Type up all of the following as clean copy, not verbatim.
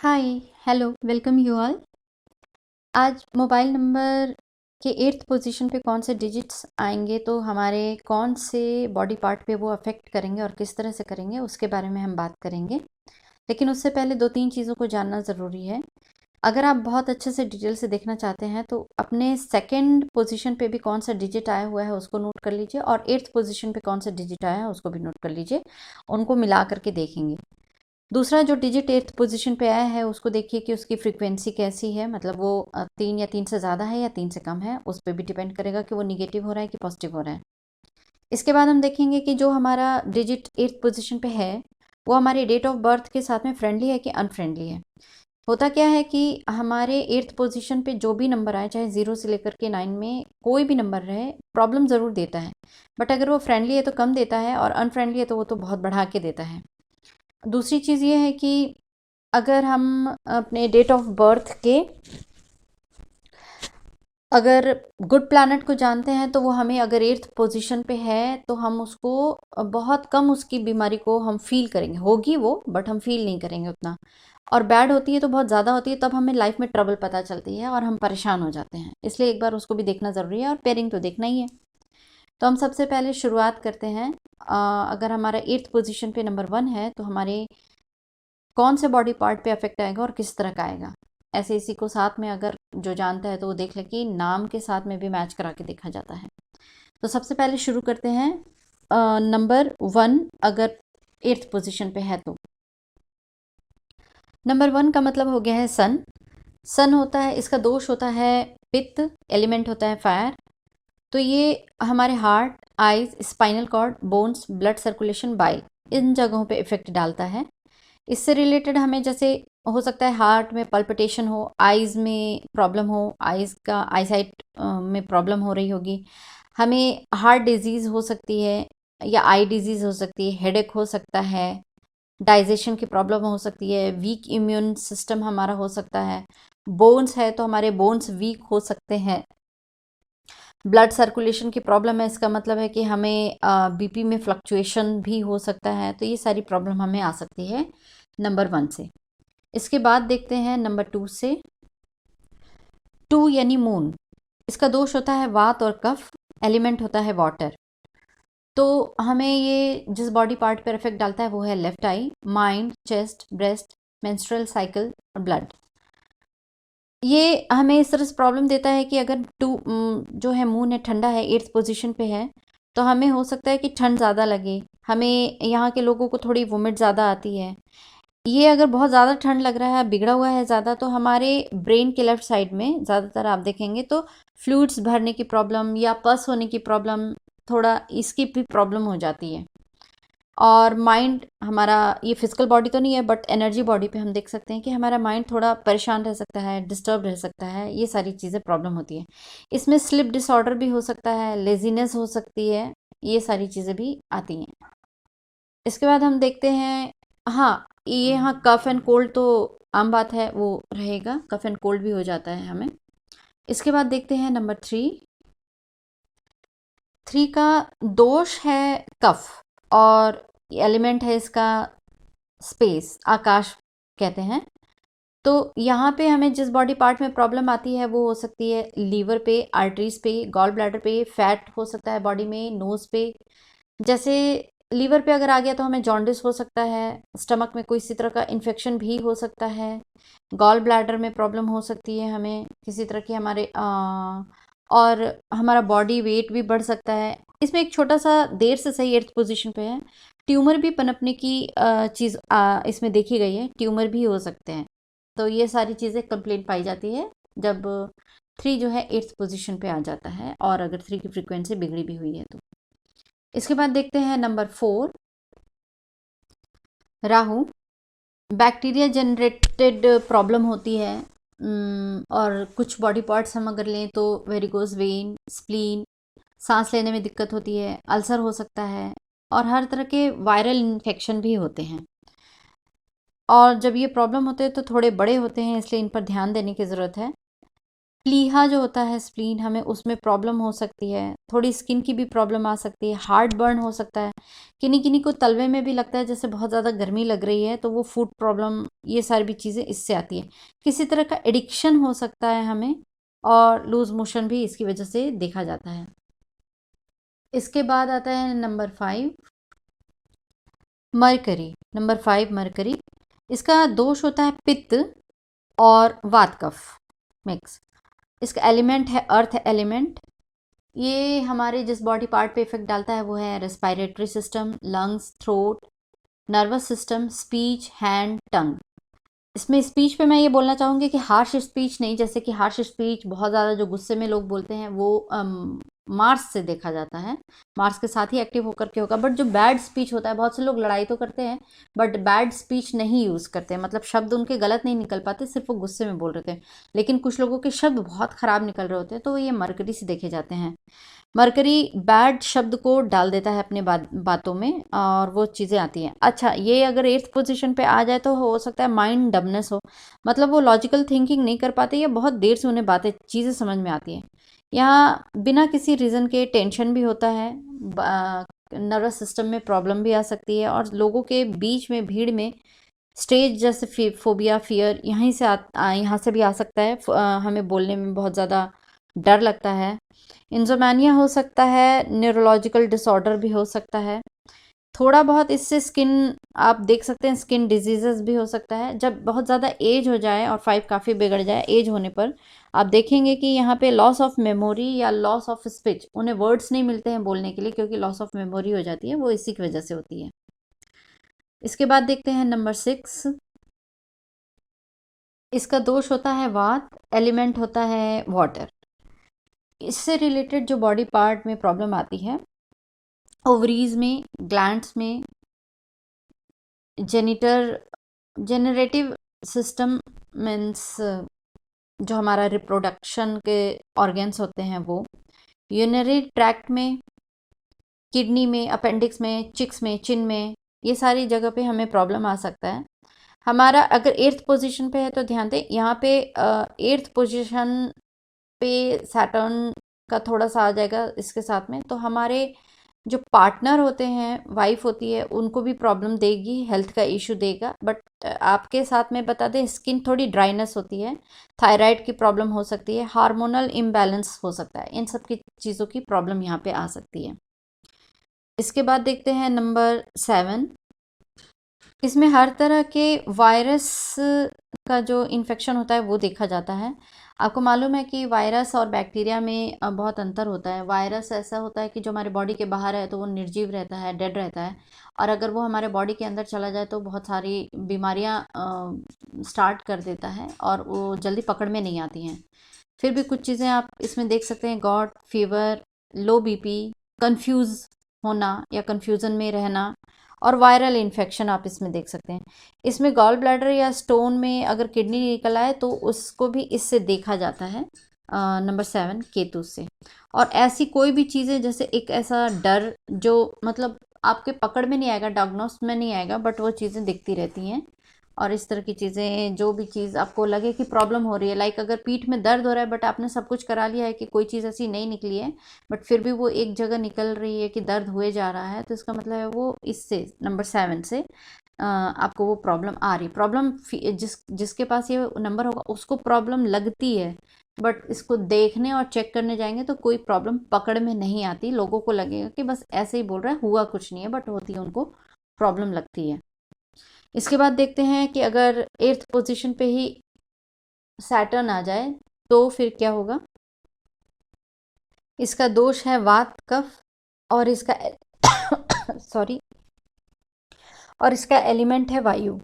Hi, hello, welcome you all. आज mobile number के 8th position पे कौन से डिजिट्स आएंगे तो हमारे कौन से बॉडी पार्ट पे वो अफेक्ट करेंगे और किस तरह से करेंगे उसके बारे में हम बात करेंगे। लेकिन उससे पहले दो तीन चीज़ों को जानना ज़रूरी है। अगर आप बहुत अच्छे से डिटेल से देखना चाहते हैं तो अपने सेकंड पोजीशन पे भी कौन सा डिजिट आया हुआ है उसको नोट कर लीजिए, और 8th पोजीशन पे कौन सा डिजिट आया है उसको भी नोट कर लीजिए। उनको मिला करके देखेंगे। दूसरा जो डिजिट 8th पोजीशन पे आया है उसको देखिए कि उसकी फ्रीक्वेंसी कैसी है, मतलब वो 3 या 3 से ज़्यादा है या 3 से कम है। उस पर भी डिपेंड करेगा कि वो निगेटिव हो रहा है कि पॉजिटिव हो रहा है। इसके बाद हम देखेंगे कि जो हमारा डिजिट 8th पोजीशन पे है वो हमारे डेट ऑफ बर्थ के साथ में फ्रेंडली है कि अनफ्रेंडली है। होता क्या है कि हमारे 8th पोजीशन पे जो भी नंबर आए, चाहे 0 से लेकर के 9 में कोई भी नंबर रहे, प्रॉब्लम ज़रूर देता है। बट अगर वो फ्रेंडली है तो कम देता है, और अनफ्रेंडली है तो वो तो बहुत बढ़ा के देता है। दूसरी चीज़ ये है कि अगर हम अपने डेट ऑफ बर्थ के अगर गुड प्लैनेट को जानते हैं तो वो हमें अगर 8th पोजीशन पे है तो हम उसको बहुत कम उसकी बीमारी को हम फील करेंगे। होगी वो, बट हम फील नहीं करेंगे उतना। और बैड होती है तो बहुत ज़्यादा होती है, तब हमें लाइफ में ट्रबल पता चलती है और हम परेशान हो जाते हैं। इसलिए एक बार उसको भी देखना ज़रूरी है, और पेयरिंग तो देखना ही है। तो हम सबसे पहले शुरुआत करते हैं। अगर हमारा 8th पोजीशन पे नंबर 1 है तो हमारे कौन से बॉडी पार्ट पे अफेक्ट आएगा और किस तरह का आएगा। ऐसे इसी को साथ में अगर जो जानता है तो वो देख ले कि नाम के साथ में भी मैच करा के देखा जाता है। तो सबसे पहले शुरू करते हैं। नंबर 1 अगर 8th पोजीशन पे है तो नंबर 1 का मतलब हो गया है सन। सन होता है, इसका दोष होता है पित्त, एलिमेंट होता है फायर। तो ये हमारे heart, eyes, spinal cord, bones, blood circulation, bile, इन जगहों पे इफेक्ट डालता है। इससे रिलेटेड हमें जैसे हो सकता है हार्ट में पल्पिटेशन हो, आइज़ में प्रॉब्लम हो, आइज़ का आईसाइट में प्रॉब्लम हो रही होगी। हमें हार्ट डिजीज़ हो सकती है, या आई डिजीज़ हो सकती है, हेडेक हो सकता है, डाइजेशन की प्रॉब्लम हो सकती है, वीक इम्यून सिस्टम हमारा हो सकता है। बोन्स है तो हमारे बोन्स वीक हो सकते हैं। ब्लड सर्कुलेशन की प्रॉब्लम है, इसका मतलब है कि हमें बीपी में फ्लक्चुएशन भी हो सकता है। तो ये सारी प्रॉब्लम हमें आ सकती है नंबर 1 से। इसके बाद देखते हैं नंबर 2 से। 2 यानी मून, इसका दोष होता है वात और कफ, एलिमेंट होता है वाटर। तो हमें ये जिस बॉडी पार्ट पर इफेक्ट डालता है वो है left eye, mind, chest, breast, menstrual cycle और ब्लड। ये हमें इस तरह से प्रॉब्लम देता है कि अगर जो है मून है, ठंडा है, 8th पोजीशन पे है, तो हमें हो सकता है कि ठंड ज़्यादा लगे। हमें यहाँ के लोगों को थोड़ी वोमिट ज़्यादा आती है। ये अगर बहुत ज़्यादा ठंड लग रहा है, बिगड़ा हुआ है ज़्यादा, तो हमारे ब्रेन के लेफ्ट साइड में ज़्यादातर आप देखेंगे तो फ्लूइड्स भरने की प्रॉब्लम या पस होने की प्रॉब्लम, थोड़ा इसकी भी प्रॉब्लम हो जाती है। और माइंड हमारा, ये फिजिकल बॉडी तो नहीं है बट एनर्जी बॉडी पे हम देख सकते हैं कि हमारा माइंड थोड़ा परेशान रह सकता है, डिस्टर्ब रह सकता है। ये सारी चीज़ें प्रॉब्लम होती है। इसमें स्लिप डिसऑर्डर भी हो सकता है, लेजीनेस हो सकती है, ये सारी चीज़ें भी आती हैं। इसके बाद हम देखते हैं, हाँ, ये यहाँ कफ एंड कोल्ड तो आम बात है, वो रहेगा, कफ एंड कोल्ड भी हो जाता है हमें। इसके बाद देखते हैं नंबर 3। 3 का दोष है कफ, और एलिमेंट है इसका स्पेस, आकाश कहते हैं। तो यहाँ पे हमें जिस बॉडी पार्ट में प्रॉब्लम आती है वो हो सकती है लीवर पे, आर्टरीज पे, गॉल ब्लैडर पे, फैट हो सकता है बॉडी में, नोज़ पे। जैसे लीवर पे अगर आ गया तो हमें जॉन्डिस हो सकता है, स्टमक में कोई इसी तरह का इन्फेक्शन भी हो सकता है, गॉल ब्लैडर में प्रॉब्लम हो सकती है हमें किसी तरह की, हमारे और हमारा बॉडी वेट भी बढ़ सकता है। इसमें एक छोटा सा देर से सही 8th पोजीशन पे है, ट्यूमर भी पनपने की चीज़ इसमें देखी गई है, ट्यूमर भी हो सकते हैं। तो ये सारी चीज़ें कंप्लेंट पाई जाती है जब 3 जो है 8th पोजीशन पे आ जाता है, और अगर 3 की फ्रीक्वेंसी बिगड़ी भी हुई है तो। इसके बाद देखते हैं number 4, Rahu. Bacteria generated problem होती है। और कुछ बॉडी पार्ट्स हम अगर लें तो वेरिकोज वेन, स्प्लीन, सांस लेने में दिक्कत होती है, अल्सर हो सकता है, और हर तरह के वायरल इन्फेक्शन भी होते हैं। और जब ये प्रॉब्लम होते हैं तो थोड़े बड़े होते हैं, इसलिए इन पर ध्यान देने की ज़रूरत है। प्लीहा जो होता है स्प्लीन, हमें उसमें प्रॉब्लम हो सकती है, थोड़ी स्किन की भी प्रॉब्लम आ सकती है, हार्ट बर्न हो सकता है, किन्हीं किन्हीं को तलवे में भी लगता है जैसे बहुत ज़्यादा गर्मी लग रही है, तो वो फूड प्रॉब्लम, ये सारी भी चीज़ें इससे आती है। किसी तरह का एडिक्शन हो सकता है हमें, और लूज मोशन भी इसकी वजह से देखा जाता है। इसके बाद आता है नंबर 5 मरकरी। नंबर 5 मरकरी, इसका दोष होता है पित्त और वात कफ मिक्स। इसका एलिमेंट है अर्थ एलिमेंट। ये हमारे जिस बॉडी पार्ट पे इफेक्ट डालता है वो है respiratory system, lungs, throat, nervous system, speech, hand, tongue. इसमें स्पीच पे मैं ये बोलना चाहूँगी कि हार्श स्पीच नहीं, जैसे कि हार्श स्पीच बहुत ज़्यादा जो गुस्से में लोग बोलते हैं वो मार्स से देखा जाता है, मार्स के साथ ही एक्टिव होकर के होगा। बट जो बैड स्पीच होता है, बहुत से लोग लड़ाई तो करते हैं बट बैड स्पीच नहीं यूज़ करते हैं, मतलब शब्द उनके गलत नहीं निकल पाते, सिर्फ वो गुस्से में बोल रहे थे। लेकिन कुछ लोगों के शब्द बहुत ख़राब निकल रहे होते हैं, तो ये मरकरी से देखे जाते हैं। मरकरी बैड शब्द को डाल देता है अपने बातों में, और वो चीज़ें आती हैं। अच्छा, ये अगर 8th पोजीशन पे आ जाए तो हो सकता है माइंड डबनेस हो, मतलब वो लॉजिकल थिंकिंग नहीं कर पाते या बहुत देर से उन्हें बातें चीज़ें समझ में आती हैं। यहाँ बिना किसी रीज़न के टेंशन भी होता है, नर्वस सिस्टम में प्रॉब्लम भी आ सकती है, और लोगों के बीच में भीड़ में स्टेज जैसे फोबिया, फियर यहाँ से भी आ सकता है। हमें बोलने में बहुत ज़्यादा डर लगता है। इंजोमैनिया हो सकता है, न्यूरोलॉजिकल डिसऑर्डर भी हो सकता है। थोड़ा बहुत इससे स्किन, आप देख सकते हैं स्किन डिजीजेस भी हो सकता है। जब बहुत ज़्यादा एज हो जाए और 5 काफ़ी बिगड़ जाए, एज होने पर आप देखेंगे कि यहाँ पे लॉस ऑफ मेमोरी या लॉस ऑफ स्पीच, उन्हें वर्ड्स नहीं मिलते हैं बोलने के लिए, क्योंकि लॉस ऑफ मेमोरी हो जाती है, वो इसी की वजह से होती है। इसके बाद देखते हैं नंबर 6। इसका दोष होता है वात, एलिमेंट होता है वाटर। इससे रिलेटेड जो बॉडी पार्ट में प्रॉब्लम आती है, ओवरीज में, ग्लैंड्स में, जेनरेटिव सिस्टम मीन्स जो हमारा रिप्रोडक्शन के ऑर्गन्स होते हैं वो, यूरिनरी ट्रैक्ट में, किडनी में, अपेंडिक्स में, चिक्स में, चिन में, ये सारी जगह पे हमें प्रॉब्लम आ सकता है। हमारा अगर 8th पोजीशन पे है तो ध्यान दें, यहाँ पे 8th पोजीशन पे सैटर्न का थोड़ा सा आ जाएगा इसके साथ में, तो हमारे जो पार्टनर होते हैं, वाइफ होती है, उनको भी प्रॉब्लम देगी, हेल्थ का इशू देगा। बट आपके साथ में बता दें, स्किन थोड़ी ड्राइनेस होती है, थायराइड की प्रॉब्लम हो सकती है, हार्मोनल इम्बैलेंस हो सकता है, इन सब की चीज़ों की प्रॉब्लम यहाँ पे आ सकती है। इसके बाद देखते हैं नंबर 7। इसमें हर तरह के वायरस का जो इन्फेक्शन होता है वो देखा जाता है। आपको मालूम है कि वायरस और बैक्टीरिया में बहुत अंतर होता है। वायरस ऐसा होता है कि जो हमारे बॉडी के बाहर है तो वो निर्जीव रहता है, डेड रहता है, और अगर वो हमारे बॉडी के अंदर चला जाए तो बहुत सारी बीमारियां स्टार्ट कर देता है, और वो जल्दी पकड़ में नहीं आती हैं। फिर भी कुछ चीज़ें आप इसमें देख सकते हैं, गॉट, फीवर, लो बीपी, कंफ्यूज होना या कंफ्यूजन में रहना, और वायरल इन्फेक्शन आप इसमें देख सकते हैं। इसमें गॉल ब्लैडर या स्टोन में अगर किडनी निकल आए तो उसको भी इससे देखा जाता है, नंबर 7 केतु से। और ऐसी कोई भी चीज़ें, जैसे एक ऐसा डर जो मतलब आपके पकड़ में नहीं आएगा, डायग्नोस में नहीं आएगा, बट वो चीज़ें दिखती रहती हैं। और इस तरह की चीज़ें, जो भी चीज़ आपको लगे कि प्रॉब्लम हो रही है, लाइक अगर पीठ में दर्द हो रहा है बट आपने सब कुछ करा लिया है कि कोई चीज़ ऐसी नहीं निकली है, बट फिर भी वो एक जगह निकल रही है कि दर्द हुए जा रहा है, तो इसका मतलब है वो इससे नंबर 7 से आपको वो प्रॉब्लम आ रही। प्रॉब्लम जिसके पास ये नंबर होगा उसको प्रॉब्लम लगती है, बट इसको देखने और चेक करने जाएंगे तो कोई प्रॉब्लम पकड़ में नहीं आती। लोगों को लगेगा कि बस ऐसे ही बोल रहा है, हुआ कुछ नहीं है, बट होती है, उनको प्रॉब्लम लगती है। इसके बाद देखते हैं कि अगर 8th पोजीशन पे ही सैटर्न आ जाए तो फिर क्या होगा। इसका दोष है वात कफ, और इसका सॉरी, और इसका एलिमेंट है वायु।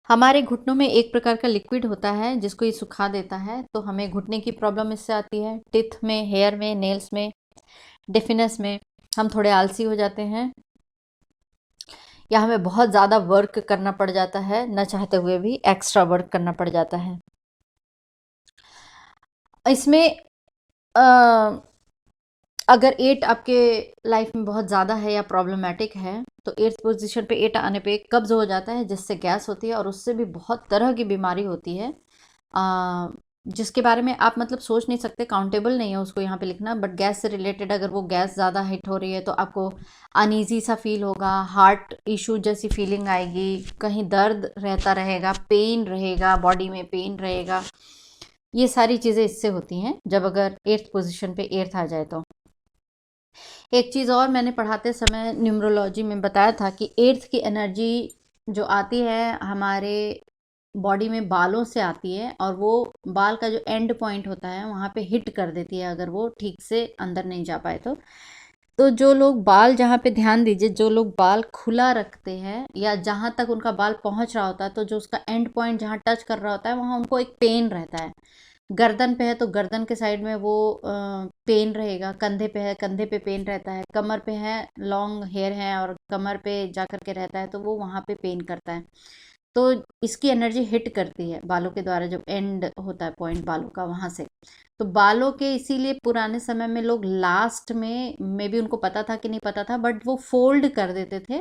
हमारे घुटनों में एक प्रकार का लिक्विड होता है जिसको ये सुखा देता है, तो हमें घुटने की प्रॉब्लम इससे आती है। टिथ में, हेयर में, नेल्स में, डिफिनेस में हम थोड़े आलसी हो जाते हैं, या हमें बहुत ज़्यादा वर्क करना पड़ जाता है, न चाहते हुए भी एक्स्ट्रा वर्क करना पड़ जाता है। इसमें अगर 8 आपके लाइफ में बहुत ज़्यादा है या प्रॉब्लमेटिक है तो 8th पोजीशन पे 8 आने पे कब्ज हो जाता है, जिससे गैस होती है, और उससे भी बहुत तरह की बीमारी होती है। जिसके बारे में आप मतलब सोच नहीं सकते, काउंटेबल नहीं है उसको यहाँ पे लिखना, बट गैस से रिलेटेड अगर वो गैस ज़्यादा हिट हो रही है तो आपको अनईजी सा फील होगा, हार्ट इशू जैसी फीलिंग आएगी, कहीं दर्द रहता रहेगा, पेन रहेगा, बॉडी में पेन रहेगा। ये सारी चीज़ें इससे होती हैं जब अगर 8th पोजीशन पे 8th आ जाए तो। एक चीज़ और मैंने पढ़ाते समय न्यूमरोलॉजी में बताया था कि 8th की एनर्जी जो आती है हमारे बॉडी में बालों से आती है, और वो बाल का जो एंड पॉइंट होता है वहाँ पे हिट कर देती है अगर वो ठीक से अंदर नहीं जा पाए तो जो लोग बाल, जहाँ पे ध्यान दीजिए, जो लोग बाल खुला रखते हैं या जहाँ तक उनका बाल पहुँच रहा होता है तो जो उसका एंड पॉइंट जहाँ टच कर रहा होता है वहाँ उनको एक पेन रहता है। गर्दन पे है तो गर्दन के साइड में वो पेन रहेगा, कंधे पे है कंधे पे पेन रहता है, कमर पे है, लॉन्ग हेयर है और कमर पे जा कर के रहता है तो वो वहाँ पे पेन करता है। तो इसकी एनर्जी हिट करती है बालों के द्वारा, जब एंड होता है पॉइंट बालों का वहाँ से। तो बालों के इसीलिए पुराने समय में लोग लास्ट में भी उनको पता था कि नहीं पता था, बट वो फोल्ड कर देते थे,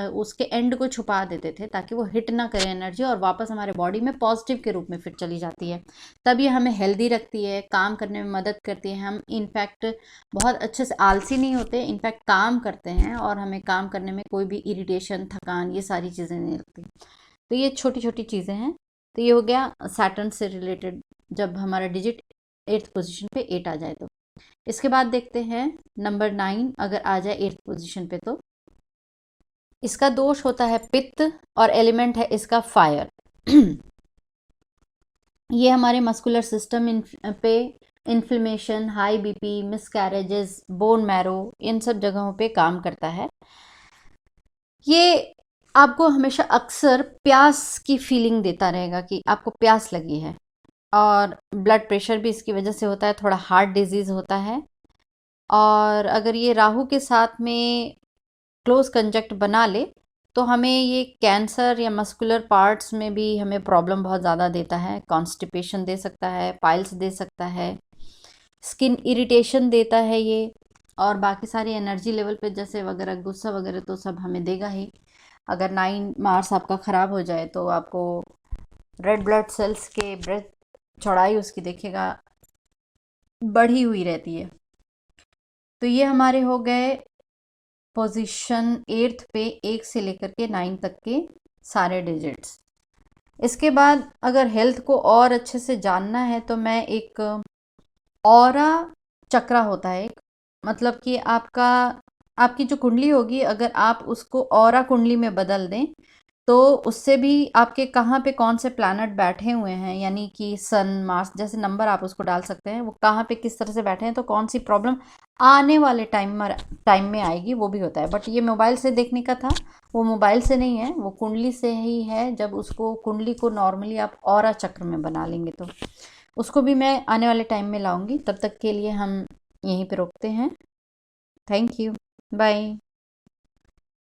उसके एंड को छुपा देते थे ताकि वो हिट ना करे एनर्जी और वापस हमारे बॉडी में पॉजिटिव के रूप में फिर चली जाती है। तब ये हमें हेल्दी रखती है, काम करने में मदद करती है, हम इनफैक्ट बहुत अच्छे से आलसी नहीं होते, इनफैक्ट काम करते हैं और हमें काम करने में कोई भी इरिटेशन, थकान, ये सारी चीज़ें नहीं लगती। तो ये छोटी छोटी चीज़ें हैं। तो ये हो गया सैटर्न से रिलेटेड जब हमारा डिजिट 8th पोजीशन पे 8 आ जाए तो। इसके बाद देखते हैं नंबर 9 अगर आ जाए 8th पोजीशन पे तो इसका दोष होता है पित्त और एलिमेंट है इसका फायर। ये हमारे मस्कुलर सिस्टम पे inflammation, high BP, miscarriages, bone marrow, इन सब जगहों पे काम करता है। ये आपको हमेशा अक्सर प्यास की फीलिंग देता रहेगा कि आपको प्यास लगी है, और ब्लड प्रेशर भी इसकी वजह से होता है, थोड़ा हार्ट डिजीज़ होता है। और अगर ये राहु के साथ में क्लोज कंजक्ट बना ले तो हमें ये कैंसर या मस्कुलर पार्ट्स में भी हमें प्रॉब्लम बहुत ज़्यादा देता है, कॉन्स्टिपेशन दे सकता है, पाइल्स दे सकता है, स्किन इरिटेशन देता है ये, और बाकी सारी एनर्जी लेवल पे जैसे वगैरह गुस्सा वगैरह तो सब हमें देगा ही। अगर 9 मार्स आपका ख़राब हो जाए तो आपको रेड ब्लड सेल्स के ब्रेथ चौड़ाई उसकी देखेगा बढ़ी हुई रहती है। तो ये हमारे हो गए पोजीशन 8th पे 1 से लेकर के 9 तक के सारे डिजिट्स। इसके बाद अगर हेल्थ को और अच्छे से जानना है तो मैं एक ऑरा चक्रा होता है एक, मतलब कि आपकी जो कुंडली होगी अगर आप उसको ऑरा कुंडली में बदल दें तो उससे भी आपके कहाँ पे कौन से प्लैनेट बैठे हुए हैं, यानी कि सन, मार्स, जैसे नंबर आप उसको डाल सकते हैं, वो कहाँ पे किस तरह से बैठे हैं तो कौन सी प्रॉब्लम आने वाले टाइम में आएगी वो भी होता है। बट ये मोबाइल से देखने का था, वो मोबाइल से नहीं है, वो कुंडली से ही है। जब उसको कुंडली को नॉर्मली आप ऑरा चक्र में बना लेंगे तो उसको भी मैं आने वाले टाइम में लाऊंगी। तब तक के लिए हम यहीं पे रोकते हैं। Thank you, bye.